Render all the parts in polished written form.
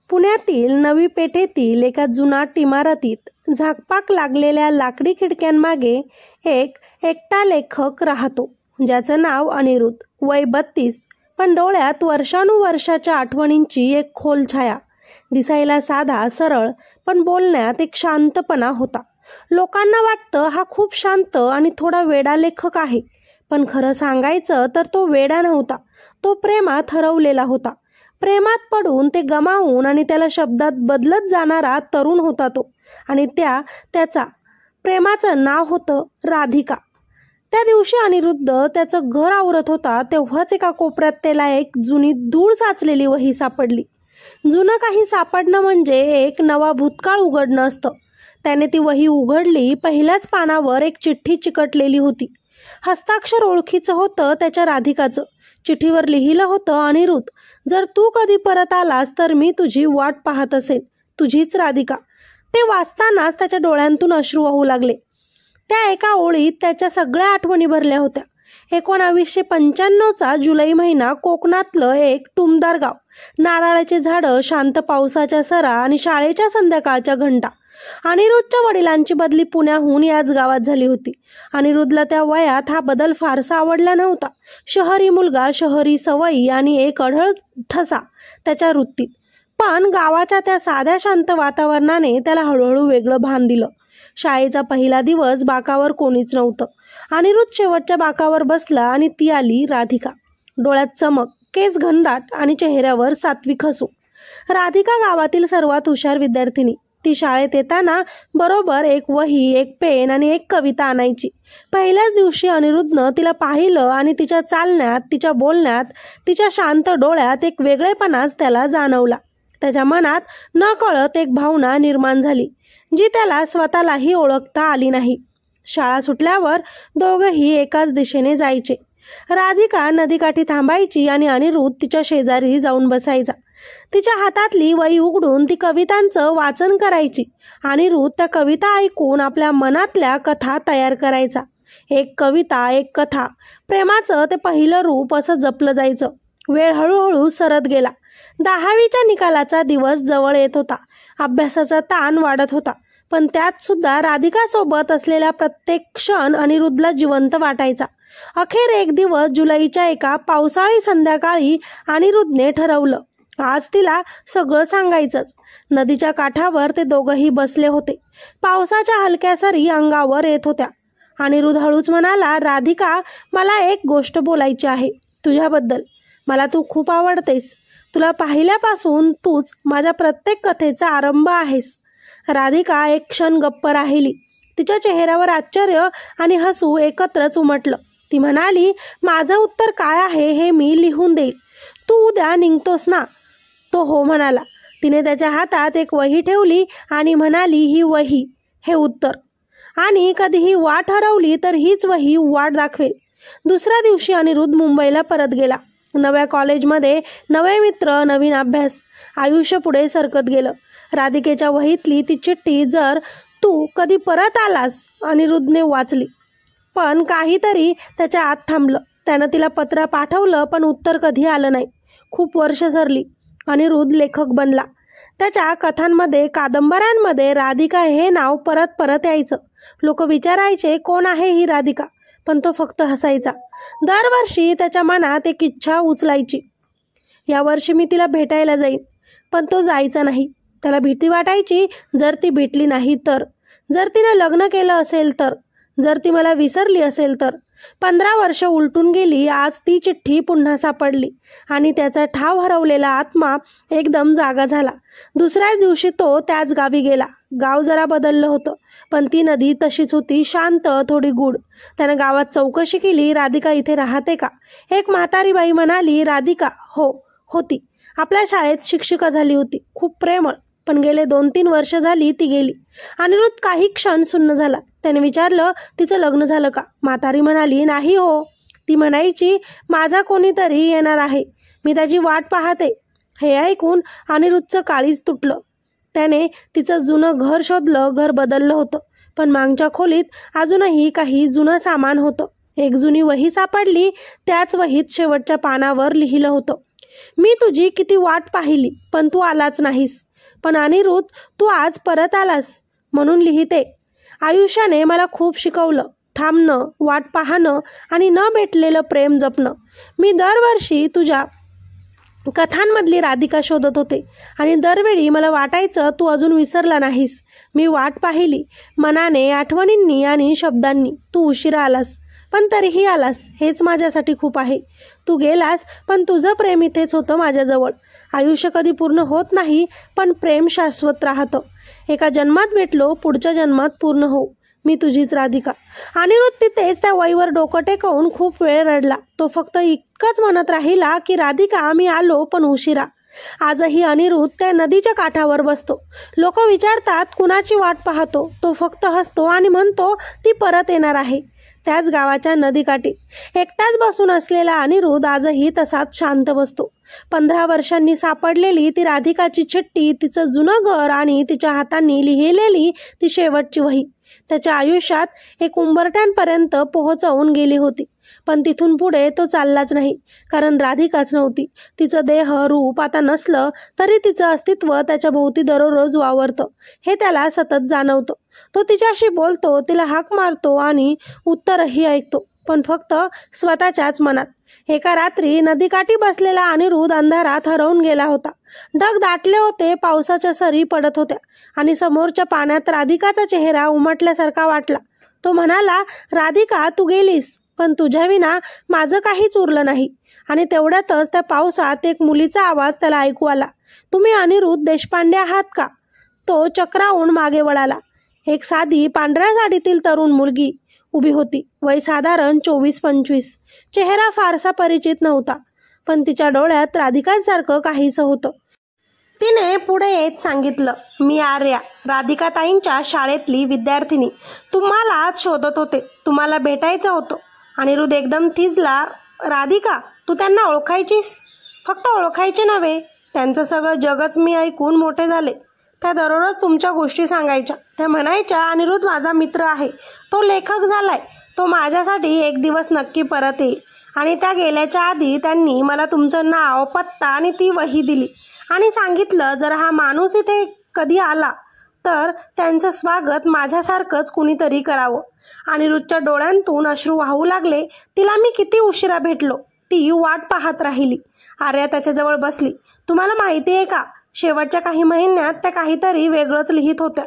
पुण्यातील नवी पेठेतील एका जुनाट इमारतीत झाकपाक लागलेल्या लाकडी खिडक्यांमागे एक एकटा लेखक राहतो, ज्याचं नाव अनिरुद्ध. वय 32, पण डोळ्यात वर्षानुवर्षाच्या आठवणींची एक खोल छाया. दिसायला साधा सरळ, पण बोलण्यात एक शांतपणा होता. लोकांना वाटतं हा खूप शांत आणि थोडा वेडा लेखक आहे, पण खरं सांगायचं तर तो वेडा नव्हता. तो प्रेमात हरवलेला होता. प्रेमात पडून ते गमावून आणि त्याला शब्दात बदलत जाणारा तरुण होता तो. आणि त्याचा प्रेमाचं नाव होतं राधिका. त्या दिवशी अनिरुद्ध त्याचं घर आवरत होता, तेव्हाच एका कोपऱ्यात त्याला एक जुनी धूळ साचलेली वही सापडली. जुनं काही सापडणं म्हणजे एक नवा भूतकाळ उघडणं असतं. त्याने ती वही उघडली. पहिल्याच पानावर एक चिठ्ठी चिकटलेली होती. हस्ताक्षर ओळखीचं होतं त्याच्या राधिकाचं. चिठ्ठीवर लिहिलं होतं, अनिरुद्ध, जर तू कधी परत आलास तर मी तुझी वाट पाहत असेन. तुझीच राधिका. ते वाचतानाच त्याच्या डोळ्यांतून अश्रू वाहू लागले. त्या एका ओळीत त्याच्या सगळ्या आठवणी भरल्या होत्या. 1995चा जुलै महिना, कोकणातलं एक टुमदार गाव. नारळाची झाडं, शांत पावसाच्या सरा आणि शाळेच्या संध्याकाळच्या घंटा. अनिरुद्धच्या वडिलांची बदली पुण्याहून याच गावात झाली होती. अनिरुद्धला त्या वयात हा बदल फारसा आवडला नव्हता. शहरी मुलगा, शहरी सवयी आणि एक अढळ ठसा त्याच्या वृत्तीत. पण गावाच्या त्या साध्या शांत वातावरणाने त्याला हळूहळू वेगळं भान दिलं. शाळेचा पहिला दिवस, बाकावर कोणीच नव्हतं. अनिरुद्ध शेवटच्या बाकावर बसला आणि ती आली राधिका. डोळ्यात चमक, केस घनदाट आणि चेहऱ्यावर सात्विक हसू. राधिका गावातील सर्वात हुशार विद्यार्थिनी. ती शाळेत येताना बरोबर एक वही, एक पेन आणि एक कविता आणायची. पहिल्याच दिवशी अनिरुद्धनं तिला पाहिलं आणि तिच्या चालण्यात, तिच्या बोलण्यात, तिच्या शांत डोळ्यात एक वेगळेपणाच त्याला जाणवला. त्याच्या मनात नकळत एक भावना निर्माण झाली, जी त्याला स्वतःलाही ओळखता आली नाही. शाळा सुटल्यावर दोघंही एकाच दिशेने जायचे. राधिका नदीकाठी थांबायची आणि अनिरुद्ध तिच्या शेजारी जाऊन बसायचा. तिच्या हातातली वही उघडून ती कवितांचं वाचन करायची. अनिरुद्ध त्या कविता ऐकून आपल्या मनातल्या कथा तयार करायचा. एक कविता, एक कथा. प्रेमाचं ते पहिलं रूप असं जपलं जायचं. वेळ हळूहळू सरत गेला. 10वीच्या निकालाचा दिवस जवळ येत होता. अभ्यासाचा ताण वाढत होता, पण त्यात सुद्धा राधिकासोबत असलेला प्रत्येक क्षण अनिरुद्धला जिवंत वाटायचा. अखेर एक दिवस जुलैच्या एका पावसाळी संध्याकाळी अनिरुद्धने ठरवलं, आज तिला सगळं सांगायचंच. नदीच्या काठावर ते दोघंही बसले होते. पावसाच्या हलक्या सरी अंगावर येत होत्या. अनिरुद्ध हळूच म्हणाला, राधिका, मला एक गोष्ट बोलायची आहे तुझ्याबद्दल. मला तू खूप आवडतेस. तुला पाहिल्यापासून तूच माझ्या प्रत्येक कथेचा आरंभ आहेस. राधिका एक क्षण गप्प राहिली. तिच्या चेहऱ्यावर आश्चर्य आणि हसू एकत्रच उमटलं. ती म्हणाली, माझं उत्तर काय आहे हे मी लिहून देईल. तू उद्या निघतोस ना? तो हो म्हणाला. तिने त्याच्या हातात एक वही ठेवली आणि म्हणाली, ही वही, हे उत्तर. आणि कधीही वाट हरवली तर हीच वही वाट दाखवेल. दुसऱ्या दिवशी अनिरुद्ध मुंबईला परत गेला. नव्या कॉलेजमध्ये नवे मित्र, नवीन अभ्यास. आयुष्य पुढे सरकत गेलं. राधिकेच्या वहीतली ती चिठ्ठी, जर तू कधी परत आलास, अनिरुद्धने वाचली. पण काहीतरी त्याच्या आत थांबलं. त्यानं तिला पत्र पाठवलं, पण उत्तर कधी आलं नाही. खूप वर्ष सरली. अनिरुद्ध लेखक बनला. त्याच्या कथांमध्ये, कादंबऱ्यांमध्ये राधिका हे नाव परत परत यायचं. लोक विचारायचे, कोण आहे ही राधिका? पण तो फक्त हसायचा. दरवर्षी त्याच्या मनात एक इच्छा उचलायची, यावर्षी मी तिला भेटायला जाईन. पण तो जायचा नाही. त्याला भीती वाटायची, जर ती भेटली नाही तर, जर तिने लग्न केलं असेल तर, जर ती मला विसरली असेल तर. 15 वर्ष उलटून गेली. आज ती चिठ्ठी पुन्हा सापडली आणि त्याचा ठाव हरवलेला आत्मा एकदम जागा झाला. दुसऱ्याच दिवशी तो त्याच गावी गेला. गाव जरा बदललं होतं, पण ती नदी तशीच होती, शांत, थोडी गूढ. त्यानं गावात चौकशी केली, राधिका इथे राहते का? एक म्हातारी बाई म्हणाली, राधिका हो, होती. आपल्या शाळेत शिक्षिका झाली होती. खूप प्रेमळ. पण गेले 2-3 वर्ष झाली ती गेली. अनिरुद्ध काही क्षण सुन्न झाला. त्याने विचारलं, तिचं लग्न झालं का? म्हातारी म्हणाली, नाही हो. ती म्हणायची, माझा कोणीतरी येणार आहे, मी त्याची वाट पाहते. हे ऐकून अनिरुद्धचं काळीज तुटलं. त्याने तिचं जुनं घर शोधलं. घर बदललं होतं, पण मागच्या खोलीत अजूनही काही जुनं सामान होतं. एक जुनी वही सापडली. त्याच वहीत शेवटच्या पानावर लिहिलं होतं, मी तुझी किती वाट पाहिली, पण तू आलाच नाहीस. पण अनिरुद्ध, तू आज परत आलास म्हणून लिहिते. आयुष्याने मला खूप शिकवलं. थांबणं, वाट पाहणं आणि न भेटलेलं प्रेम जपणं. मी दरवर्षी तुझ्या कथांमधली राधिका शोधत होते आणि दरवेळी मला वाटायचं तू अजून विसरला नाहीस. मी वाट पाहिली, मनाने, आठवणींनी आणि शब्दांनी. तू उशिरा आलास, पण तरीही आलास, हेच माझ्यासाठी खूप आहे. तू गेलास, पण तुझं प्रेम इथेच होतं माझ्याजवळ. आयुष्य कधी पूर्ण होत नाही, पण प्रेम शाश्वत राहतं. एका जन्मात भेटलो, पुढच्या जन्मात पूर्ण होऊ. मी तुझीच राधिका. अनिरुद्ध तिथेच त्या वहीवर डोकं टेकवून खूप वेळ रडला. तो फक्त इतकंच म्हणत राहिला की राधिका, मी आलो पण उशिरा. आजही अनिरुद्ध त्या नदीच्या काठावर बसतो. लोक विचारतात कुणाची वाट पाहतो. तो फक्त हसतो आणि म्हणतो ती परत येणार आहे. त्याच गावाच्या नदीकाठी एकटाच बसून असलेला अनिरुद्ध आजही तसाच शांत बसतो. 15 वर्षांनी सापडलेली ती राधिकाची चिठ्ठी, तिचं जुनं घर आणि तिच्या हातांनी लिहिलेली ती शेवटची वही त्याच्या आयुष्यात एक उंबरठ्यांपर्यंत पोहोचवून गेली होती. पण तिथून पुढे तो चाललाच नाही, कारण राधिकाच नव्हती. तिचं देह रूप आता नसलं तरी तिचं अस्तित्व त्याच्या भोवती दररोज वावरतं, हे त्याला सतत जाणवतं. तो तिच्याशी बोलतो, तिला हाक मारतो आणि उत्तरही ऐकतो, पण फक्त स्वतःच्याच मनात. एका रात्री नदीकाठी बसलेला अनिरुद्ध अंधारात हरवून गेला होता. ढग दाटले होते, पावसाच्या सरी पडत होत्या आणि समोरच्या पाण्यात राधिकाचा चेहरा उमटल्यासारखा वाटला. तो म्हणाला, राधिका, तू गेलीस, पण तुझ्याविना माझं काहीच उरलं नाही. आणि तेवढ्यातच त्या पावसात एक मुलीचा आवाज त्याला ऐकू आला. तुम्ही अनिरुद्ध देशपांडे आहात का? तो चक्रावून मागे वळाला. एक साधी पांढऱ्या साडीतील तरुण मुलगी उभी होती. वय साधारण 24-25. चेहरा फारसा परिचित नव्हता, पण तिच्या डोळ्यात राधिकांसारखं काहीसं होतं. तिने पुढे येत सांगितलं, मी आर्या, राधिकाताईंच्या शाळेतली विद्यार्थिनी. तुम्हालाच शोधत होते. तुम्हाला भेटायचं होतं. अनिरुद्ध एकदम थिजला. राधिका, तू त्यांना ओळखायचीस? फक्त ओळखायचे नव्हे, त्यांचं सगळं जगच मी ऐकून मोठे झाले. त्या दररोज तुमच्या गोष्टी सांगायच्या. त्या म्हणायच्या, अनिरुद्ध माझा मित्र आहे, तो लेखक झालाय, तो माझ्यासाठी एक दिवस नक्की परत येईल. आणि त्या गेल्याच्या आधी त्यांनी मला तुमचं नाव, पत्ता आणि ती वही दिली आणि सांगितलं, जर हा माणूस इथे कधी आला तर त्यांचं स्वागत माझ्यासारखंच कुणीतरी करावं. अनिरुद्धच्या डोळ्यांतून अश्रू वाहू लागले. तिला मी किती उशिरा भेटलो. ती वाट पाहत राहिली. आर्या त्याच्याजवळ बसली. तुम्हाला माहिती आहे का, शेवटच्या काही महिन्यात त्या काहीतरी वेगळंच लिहित होत्या,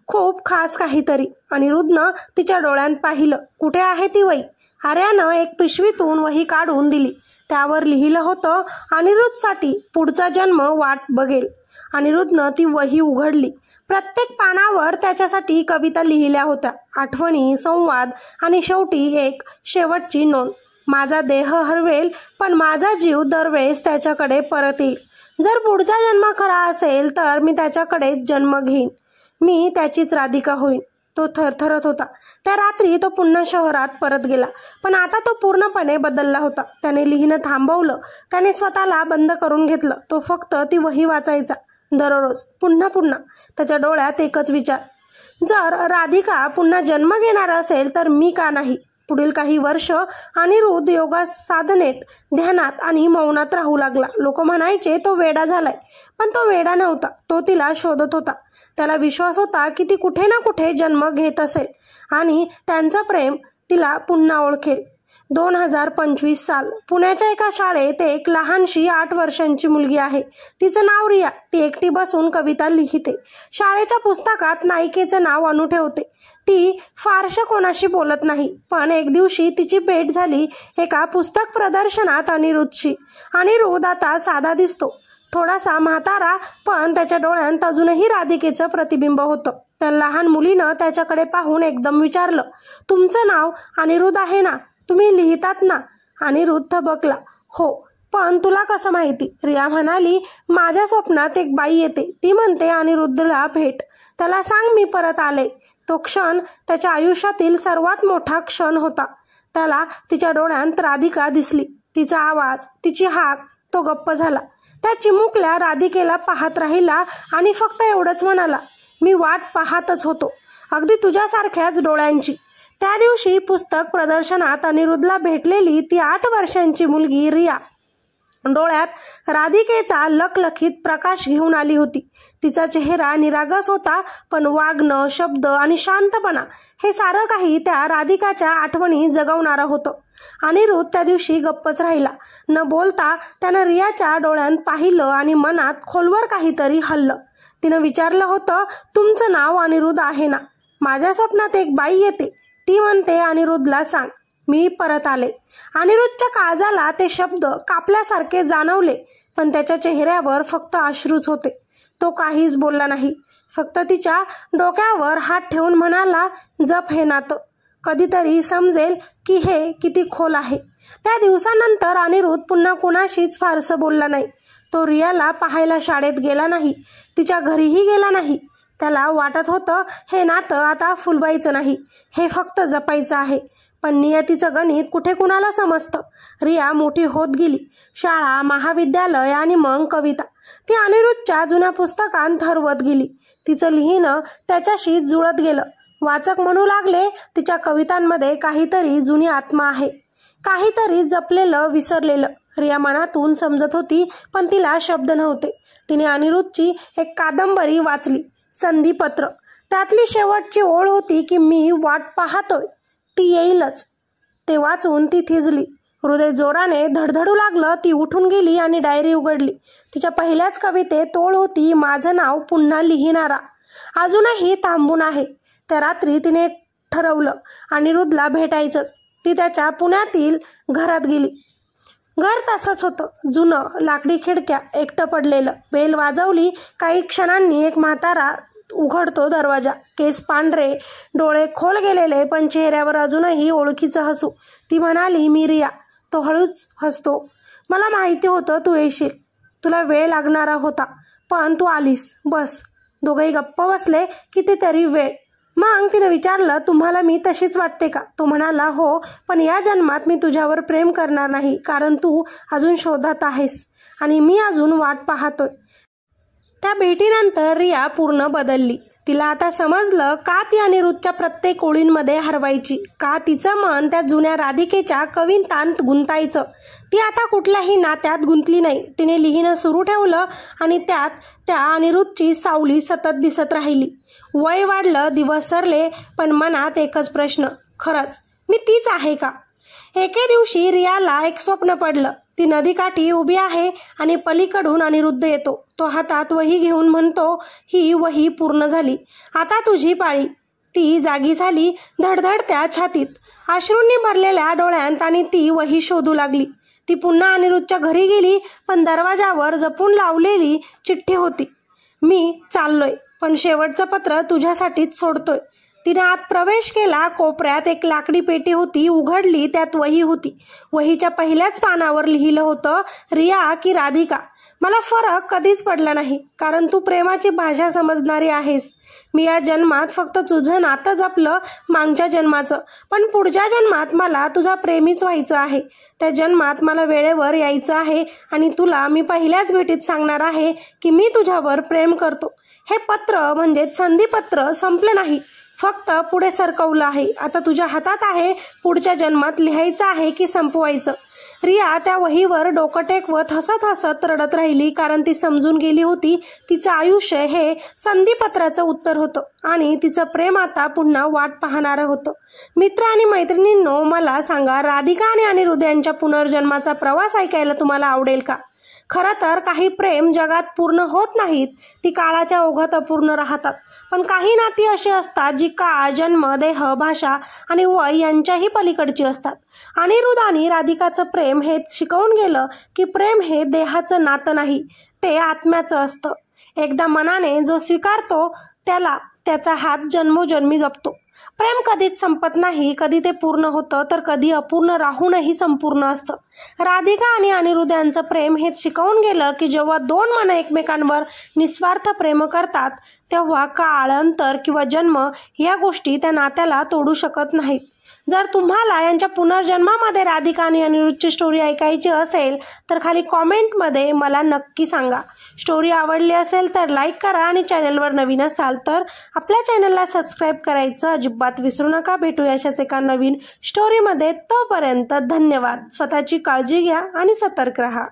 खूप खास काहीतरी. अनिरुद्धनं तिच्या डोळ्यांत पाहिलं. कुठे आहे ती वही? आर्यानं एक पिशवीतून वही काढून दिली. त्यावर लिहिलं होतं, अनिरुद्धसाठी पुढचा जन्म वाट बघेल. अनिरुद्धनं ती वही उघडली. प्रत्येक पानावर त्याच्यासाठी कविता लिहिल्या होत्या, आठवणी, संवाद आणि शेवटी एक शेवटची नोंद. माझा देह हरवेल, पण माझा जीव दरवेळेस त्याच्याकडे परत येईल. जर पुढचा जन्म खरा असेल तर मी त्याच्याकडेच जन्म घेईन. मी त्याचीच राधिका होईन. तो थरथरत होता. त्या रात्री तो पुन्हा शहरात परत गेला, पण आता तो पूर्णपणे बदलला होता. त्याने लिहिणं थांबवलं. त्याने स्वतःला बंद करून घेतलं. तो फक्त ती वही वाचायचा दररोज, पुन्हा पुन्हा. त्याच्या डोळ्यात एकच विचार, जर राधिका पुन्हा जन्म घेणार असेल तर मी का नाही? पुढील काही वर्ष अनिरुद्ध योगा साधनेत, ध्यानात आणि मौनात राहू लागला. लोक म्हणायचे तो वेडा झालाय, पण तो वेडा नव्हता. तो तिला शोधत होता. त्याला विश्वास होता की ती कुठे ना कुठे जन्म घेत असेल आणि त्यांचं प्रेम तिला पुन्हा ओळखेल. 2025 साल. पुण्याच्या एका शाळेत एक लहानशी 8 वर्षांची मुलगी आहे. तिचं नाव रिया. ती एकटी बसून कविता लिहिते. शाळेच्या पुस्तकात नायिकेचं नाव अनु ठेवते. ती फारशा कोणाशी बोलत नाही, पण एक दिवशी तिची भेट झाली एका पुस्तक प्रदर्शनात अनिरुद्धशी. अनिरुद्ध आता साधा दिसतो, थोडासा म्हातारा, पण त्याच्या डोळ्यांत अजूनही राधिकेचं प्रतिबिंब होतं. त्या लहान मुलीनं त्याच्याकडे पाहून एकदम विचारलं, तुमचं नाव अनिरुद्ध आहे ना? तुम्ही लिहितात ना? अनिरुद्ध थबकला. हो, पण तुला कसं माहिती? रिया म्हणाली, माझ्या स्वप्नात एक बाई येते. ती म्हणते अनिरुद्धला भेट. त्याला सांग मी परत आले. तो क्षण त्याच्या आयुष्यातील सर्वात मोठा क्षण होता. त्याला तिच्या डोळ्यांत राधिका दिसली. तिचा आवाज, तिची हाक. तो गप्प झाला. त्या चिमुकल्या राधिकेला पाहत राहिला आणि फक्त एवढंच म्हणाला, मी वाट पाहतच होतो, अगदी तुझ्यासारख्याच डोळ्यांची. त्या दिवशी पुस्तक प्रदर्शनात अनिरुद्धला भेटलेली ती 8 वर्षांची मुलगी रिया डोळ्यात राधिकेचा लखलखीत प्रकाश घेऊन आली होती। तिचा चेहरा निरागस होता, पण वागणं, शब्द आणि शांतपणा हे सारं काही त्या राधिकाच्या आठवणी जगवणारं होतं। अनिरुद्ध त्या दिवशी गप्पच राहिला। न बोलता त्यानं रियाच्या डोळ्यांत पाहिलं आणि मनात खोलवर काहीतरी हललं। तिनं विचारलं होतं, तुमचं नाव अनिरुद्ध आहे ना? माझ्या स्वप्नात एक बाई येते, ती म्हणते अनिरुद्धला सांग मी परत आले। अनिरुद्धच्या काळजाला ते शब्द कापल्यासारखे जाणवले, पण त्याच्या चेहऱ्यावर फक्त अश्रूच होते। तो काहीच बोलला नाही, फक्त तिच्या डोक्यावर हात ठेवून म्हणाला, जप हे नातं, कधीतरी समजेल की हे किती खोल आहे। त्या दिवसानंतर अनिरुद्ध पुन्हा कुणाशीच फारसं बोलला नाही। तो रियाला पाहायला शाळेत गेला नाही, तिच्या घरीही गेला नाही। त्याला वाटत होतं हे नातं आता फुलवायचं नाही, हे फक्त जपायचं आहे। पण नियतीचं गणित कुठे कुणाला समजतं। रिया मोठी होत गेली, शाळा, महाविद्यालय आणि मग कविता। ती अनिरुद्धच्या जुन्या पुस्तकांत हरवत गेली। तिचं लिहिणं त्याच्याशी जुळत गेलं। वाचक म्हणू लागले, तिच्या कवितांमध्ये काहीतरी जुनी आत्मा आहे, काहीतरी जपलेलं, विसरलेलं। रिया मनातून समजत होती, पण तिला शब्द नव्हते। तिने अनिरुद्धची एक कादंबरी वाचली, संधीपत्र। त्यातली शेवटची ओळ होती की मी वाट पाहतोय, ती येईलच। ते वाचून ती थिजली, हृदय जोराने धडधडू लागलं। ती उठून गेली आणि डायरी उघडली। तिच्या पहिल्याच कवितेत ओळ होती, माझं नाव पुन्हा लिहिणारा अजूनही थांबून आहे। त्या रात्री तिने ठरवलं अनिरुद्धला भेटायचंच। ती त्याच्या पुण्यातील घरात गेली। घर तसंच होतं, जुनं, लाकडी खिडक्या, एकटं पडलेलं। बेल वाजवली, काही क्षणांनी एक म्हातारा उघडतो दरवाजा। केस पांढरे, डोळे खोल गेलेले, पण चेहऱ्यावर अजूनही ओळखीचं हसू। ती म्हणाली, मी रिया। तो हळूच हसतो, मला माहिती होतं तू येशील, तुला वेळ लागणारा होता, पण तू आलीस, बस। दोघेही गप्प बसले कितीतरी वेळ। मग तिने विचारलं, तुम्हाला मी तशीच वाटते का? तो म्हणाला, हो, पण या जन्मात मी तुझ्यावर प्रेम करणार नाही, कारण तू अजून शोधात आहेस आणि मी अजून वाट पाहतोय। त्या भेटीनंतर रिया पूर्ण बदलली। तिला आता समजलं का ती अनिरुद्धच्या प्रत्येक ओळींमध्ये हरवायची, का तिचं मन त्या जुन्या राधिकेच्या कवितांत गुंतायचं। ती आता कुठल्याही नात्यात गुंतली नाही। तिने लिहिणं सुरू ठेवलं आणि त्यात त्या अनिरुद्धची सावली सतत दिसत राहिली। वय वाढलं, दिवस सरले, पण मनात एकच प्रश्न, खरंच मी तीच आहे का? एके दिवशी रियाला एक स्वप्न पडलं। ती नदीकाठी उभी आहे आणि पलीकडून अनिरुद्ध येतो। तो हातात वही घेऊन म्हणतो, ही वही पूर्ण झाली, आता तुझी पाळी। ती जागी झाली, धडधडत्या छातीत, अश्रूंनी भरलेल्या डोळ्यांत, आणि ती वही शोधू लागली। ती पुन्हा अनिरुद्धच्या घरी गेली, पण दरवाजावर जपून लावलेली चिठ्ठी होती, मी चाललोय, पण शेवटचं पत्र तुझ्यासाठीच सोडतोय। तिने आत प्रवेश केला। कोपऱ्यात एक लाकडी पेटी होती, उघडली, त्यात वही होती। वहीच्या पहिल्याच पानावर लिहिलं होतं, रिया की राधिका, मला फरक कधीच पडला नाही, कारण तू प्रेमाची भाषा समजणारी आहेस। मी या जन्मात फक्त तुझं नातं जपलं, मागच्या जन्माचं, पण पुढच्या जन्मात मला तुझा प्रेमीच व्हायचं आहे। त्या जन्मात मला वेळेवर यायचं आहे आणि तुला मी पहिल्याच भेटीत सांगणार आहे की मी तुझ्यावर प्रेम करतो। हे पत्र म्हणजेच संधीपत्र संपलं नाही, फक्त पुढे सरकवलं आहे। आता तुझ्या हातात आहे, पुढच्या जन्मात लिहायचं आहे की संपवायचं। रिया त्या वहीवर डोकं टेकवत हसत हसत रडत राहिली, कारण ती समजून गेली होती तिचं आयुष्य हे संधीपत्राचं उत्तर होतं आणि तिचं प्रेम आता पुन्हा वाट पाहणारं होतं। मित्र आणि मैत्रिणींनो, मला सांगा, राधिका आणि अनिरुद्ध यांच्या पुनर्जन्माचा प्रवास ऐकायला तुम्हाला आवडेल का? खरं तर काही प्रेम जगात पूर्ण होत नाहीत, ती काळाच्या ओघात अपूर्ण राहतात। पण काही नाती अशी असतात जी काळ, जन्म, देह, भाषा आणि वय यांच्याही पलीकडची असतात। अनिरुद्ध आणि राधिकाचं प्रेम हेच शिकवून गेलं की प्रेम हे देहाचं नातं नाही, ते आत्म्याचं असतं। एकदा मनाने जो स्वीकारतो त्याला त्याचा हात जन्मोजन्मी जपतो। प्रेम कधीच संपत नाही, कधी ते पूर्ण होतं तर कधी अपूर्ण राहूनही संपूर्ण असतं। राधिका आणि अनिरुद्ध यांचं प्रेम हेच शिकवून गेलं की जेव्हा दोन मनं एकमेकांवर निस्वार्थ प्रेम करतात, तेव्हा काळ, अंतर किंवा जन्म या गोष्टी त्या नात्याला तोडू शकत नाहीत। जर तुम्हाला यांच्या पुनर्जन्मामध्ये राधिका आणि अनिरुद्धची स्टोरी ऐकायची असेल तर खाली कॉमेंटमध्ये मला नक्की सांगा। स्टोरी आवडली असेल तर लाईक करा आणि चॅनलवर नवीन असाल तर आपल्या चॅनलला सबस्क्राईब करायचं अजिबात विसरू नका। भेटूया अशाच एका नवीन स्टोरीमध्ये, तोपर्यंत धन्यवाद। स्वतःची काळजी घ्या आणि सतर्क राहा।